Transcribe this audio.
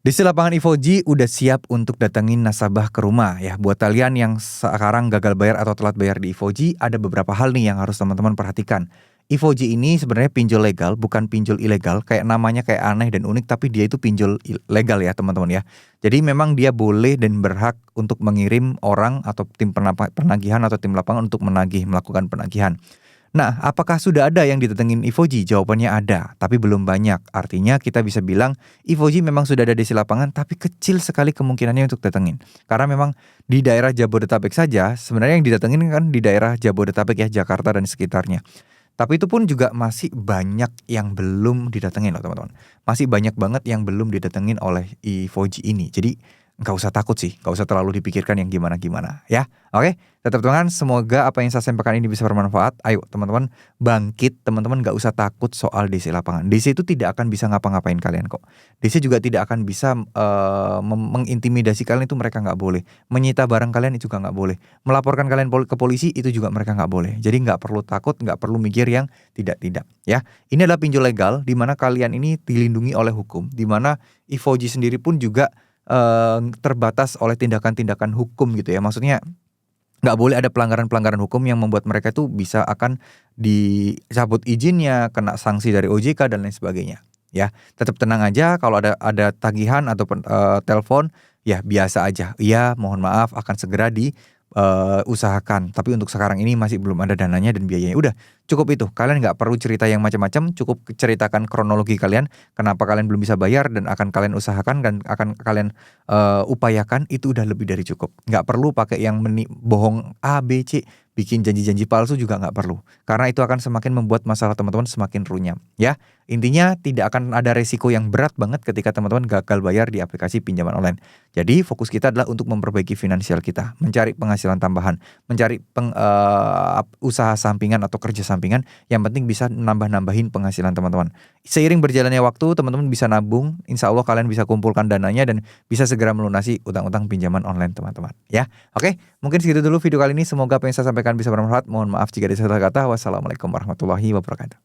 Desi Lapangan Ivoji udah siap untuk datengin nasabah ke rumah ya. Buat kalian yang sekarang gagal bayar atau telat bayar di Ivoji, ada beberapa hal nih yang harus teman-teman perhatikan. Ivoji ini sebenarnya pinjol legal, bukan pinjol ilegal. Kayak namanya kayak aneh dan unik, tapi dia itu pinjol legal ya teman-teman ya. Jadi memang dia boleh dan berhak untuk mengirim orang atau tim penagihan atau tim lapangan untuk melakukan penagihan. Nah, apakah sudah ada yang didatengin Ivoji? Jawabannya ada, tapi belum banyak. Artinya kita bisa bilang Ivoji memang sudah ada di lapangan, tapi kecil sekali kemungkinannya untuk datengin. Karena memang di daerah Jabodetabek saja, sebenarnya yang didatengin kan di daerah Jabodetabek ya, Jakarta dan sekitarnya. Tapi itu pun juga masih banyak yang belum didatengin loh teman-teman. Masih banyak banget yang belum didatengin oleh Ivoji ini. Jadi nggak usah takut sih, nggak usah terlalu dipikirkan yang gimana-gimana ya. Oke, tetap teman, semoga apa yang saya sampaikan ini bisa bermanfaat. Ayo teman-teman bangkit, teman-teman nggak usah takut soal DC lapangan. DC itu tidak akan bisa ngapa-ngapain kalian kok. DC juga tidak akan bisa mengintimidasi kalian, itu mereka nggak boleh. Menyita barang kalian itu juga nggak boleh. Melaporkan kalian ke polisi itu juga mereka nggak boleh. Jadi nggak perlu takut, nggak perlu mikir yang tidak-tidak ya. Ini adalah pinjol legal di mana kalian ini dilindungi oleh hukum, di mana Ivoji sendiri pun juga terbatas oleh tindakan-tindakan hukum gitu ya. Maksudnya nggak boleh ada pelanggaran-pelanggaran hukum yang membuat mereka itu bisa akan dicabut izinnya, kena sanksi dari OJK dan lain sebagainya. Ya, tetap tenang aja kalau ada tagihan atau telepon ya biasa aja. Iya, mohon maaf akan segera usahakan. Tapi untuk sekarang ini masih belum ada dananya dan biayanya. Udah, cukup itu. Kalian nggak perlu cerita yang macam-macam, cukup ceritakan kronologi kalian, kenapa kalian belum bisa bayar dan akan kalian usahakan dan akan kalian upayakan, itu udah lebih dari cukup. Nggak perlu pakai yang bohong A, B, C, bikin janji-janji palsu juga nggak perlu. Karena itu akan semakin membuat masalah teman-teman semakin runyam. Ya, intinya tidak akan ada resiko yang berat banget ketika teman-teman gagal bayar di aplikasi pinjaman online. Jadi fokus kita adalah untuk memperbaiki finansial kita, mencari penghasilan tambahan, mencari usaha sampingan atau kerja sampingan yang penting bisa nambah-nambahin penghasilan teman-teman. Seiring berjalannya waktu, teman-teman bisa nabung, insya Allah kalian bisa kumpulkan dananya dan bisa segera melunasi utang-utang pinjaman online teman-teman. Ya, oke, mungkin segitu dulu video kali ini. Semoga apa yang saya sampaikan bisa bermanfaat. Mohon maaf jika ada salah kata. Wassalamualaikum warahmatullahi wabarakatuh.